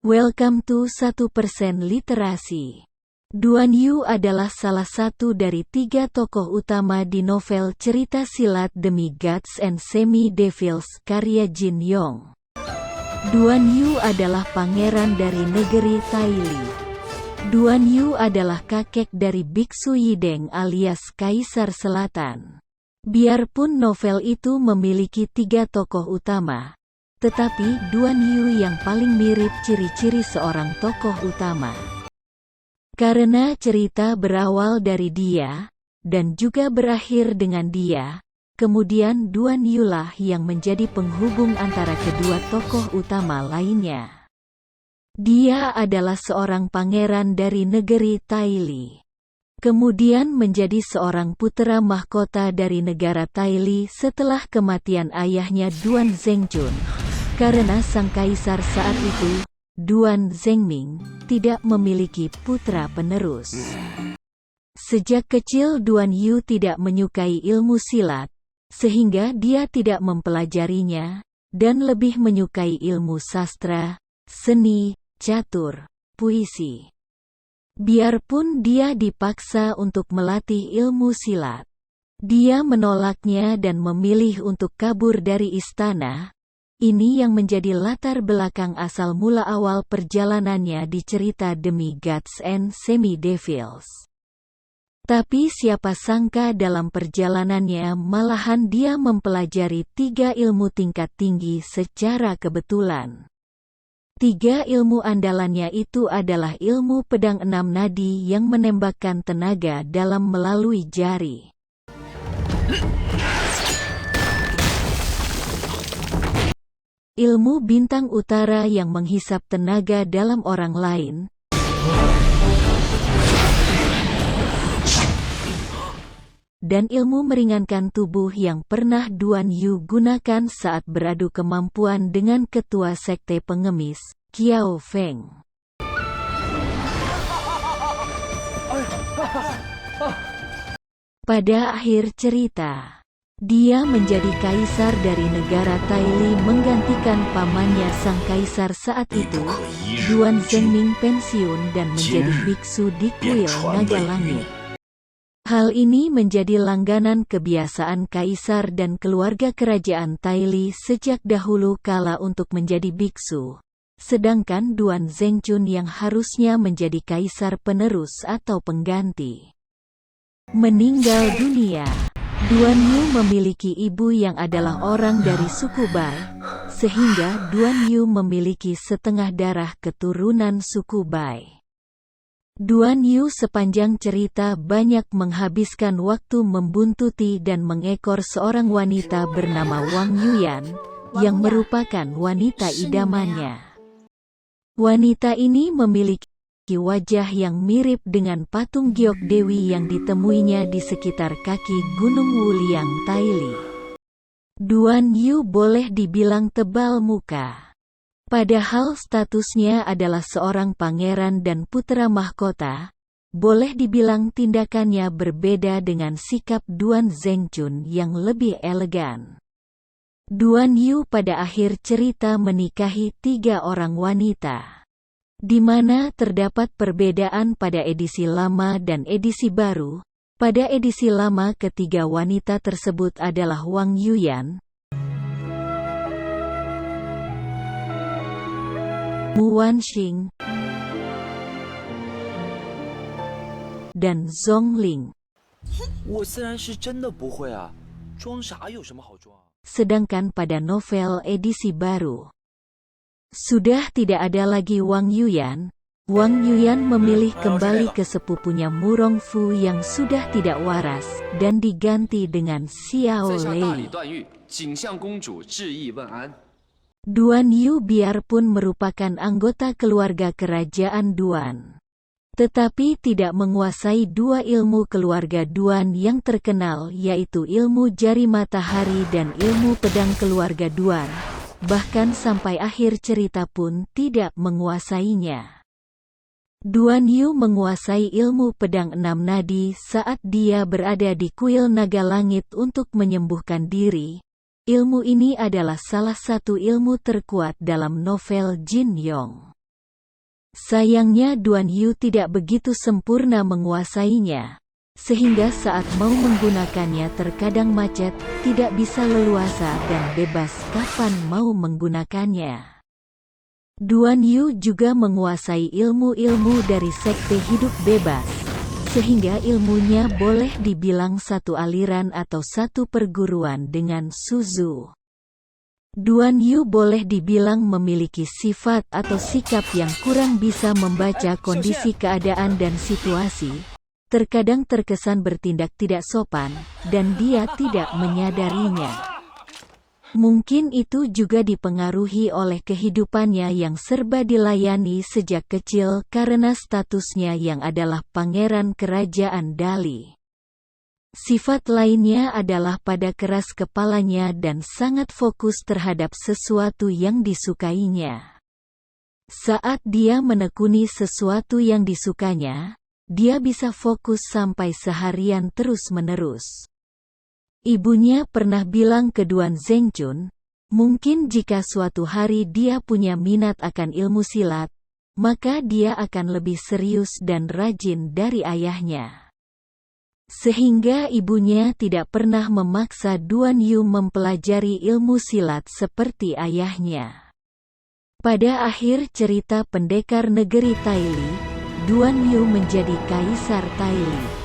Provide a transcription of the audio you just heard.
Welcome to 1% Literasi. Duan Yu adalah salah satu dari 3 tokoh utama di novel cerita silat Demi Gods and Semi-Devils karya Jin Yong. Duan Yu adalah pangeran dari negeri Taili. Duan Yu adalah kakek dari Biksu Yideng alias Kaisar Selatan. Biarpun novel itu memiliki 3 tokoh utama, tetapi Duan Yu yang paling mirip ciri-ciri seorang tokoh utama. Karena cerita berawal dari dia, dan juga berakhir dengan dia, kemudian Duan Yu lah yang menjadi penghubung antara kedua tokoh utama lainnya. Dia adalah seorang pangeran dari negeri Taili. Kemudian menjadi seorang putera mahkota dari negara Taili setelah kematian ayahnya Duan Zhengjun. Karena sang kaisar saat itu, Duan Zhengming, tidak memiliki putra penerus. Sejak kecil Duan Yu tidak menyukai ilmu silat, sehingga dia tidak mempelajarinya, dan lebih menyukai ilmu sastra, seni, catur, puisi. Biarpun dia dipaksa untuk melatih ilmu silat, dia menolaknya dan memilih untuk kabur dari istana. Ini yang menjadi latar belakang asal mula awal perjalanannya di cerita Demi Gods and Semi-Devils. Tapi siapa sangka dalam perjalanannya malahan dia mempelajari 3 ilmu tingkat tinggi secara kebetulan. 3 ilmu andalannya itu adalah ilmu pedang 6 nadi yang menembakkan tenaga dalam melalui jari. Ilmu bintang utara yang menghisap tenaga dalam orang lain. Dan ilmu meringankan tubuh yang pernah Duan Yu gunakan saat beradu kemampuan dengan ketua sekte pengemis, Qiao Feng. Pada akhir cerita, dia menjadi kaisar dari negara Taili menggantikan pamannya sang kaisar saat itu. Duan Zhengming pensiun dan menjadi biksu di kuil naga langit. Hal ini menjadi langganan kebiasaan kaisar dan keluarga kerajaan Taili sejak dahulu kala untuk menjadi biksu. Sedangkan Duan Zhengjun yang harusnya menjadi kaisar penerus atau pengganti, meninggal dunia. Duan Yu memiliki ibu yang adalah orang dari suku Bai, sehingga Duan Yu memiliki setengah darah keturunan suku Bai. Duan Yu sepanjang cerita banyak menghabiskan waktu membuntuti dan mengekor seorang wanita bernama Wang Yuyan, yang merupakan wanita idamannya. Wanita ini memiliki wajah yang mirip dengan patung Giok Dewi yang ditemuinya di sekitar kaki Gunung Wuliang, Taili. Duan Yu boleh dibilang tebal muka. Padahal statusnya adalah seorang pangeran dan putra mahkota, boleh dibilang tindakannya berbeda dengan sikap Duan Zhengjun yang lebih elegan. Duan Yu pada akhir cerita menikahi 3 orang wanita, di mana terdapat perbedaan pada edisi lama dan edisi baru. Pada edisi lama ketiga wanita tersebut adalah Wang Yuyan, Mu Wanxing, dan Zhong Ling. Sedangkan pada novel edisi baru, sudah tidak ada lagi Wang Yuyan. Wang Yuyan memilih kembali ke sepupunya Murong Fu yang sudah tidak waras, dan diganti dengan Xiao Lei. Duan Yu biarpun merupakan anggota keluarga kerajaan Duan, tetapi tidak menguasai 2 ilmu keluarga Duan yang terkenal, yaitu ilmu jari matahari dan ilmu pedang keluarga Duan. Bahkan sampai akhir cerita pun tidak menguasainya. Duan Yu menguasai ilmu pedang 6 nadi saat dia berada di kuil naga langit untuk menyembuhkan diri. Ilmu ini adalah salah satu ilmu terkuat dalam novel Jin Yong. Sayangnya Duan Yu tidak begitu sempurna menguasainya, sehingga saat mau menggunakannya terkadang macet, tidak bisa leluasa dan bebas kapan mau menggunakannya. Duan Yu juga menguasai ilmu-ilmu dari sekte hidup bebas, sehingga ilmunya boleh dibilang satu aliran atau satu perguruan dengan Suzu. Duan Yu boleh dibilang memiliki sifat atau sikap yang kurang bisa membaca kondisi keadaan dan situasi, terkadang terkesan bertindak tidak sopan, dan dia tidak menyadarinya. Mungkin itu juga dipengaruhi oleh kehidupannya yang serba dilayani sejak kecil karena statusnya yang adalah pangeran kerajaan Dali. Sifat lainnya adalah pada keras kepalanya dan sangat fokus terhadap sesuatu yang disukainya. Saat dia menekuni sesuatu yang disukanya, dia bisa fokus sampai seharian terus-menerus. Ibunya pernah bilang ke Duan Zhengchun, mungkin jika suatu hari dia punya minat akan ilmu silat, maka dia akan lebih serius dan rajin dari ayahnya. Sehingga ibunya tidak pernah memaksa Duan Yu mempelajari ilmu silat seperti ayahnya. Pada akhir cerita pendekar negeri Taili, Duan Yu menjadi kaisar Taili.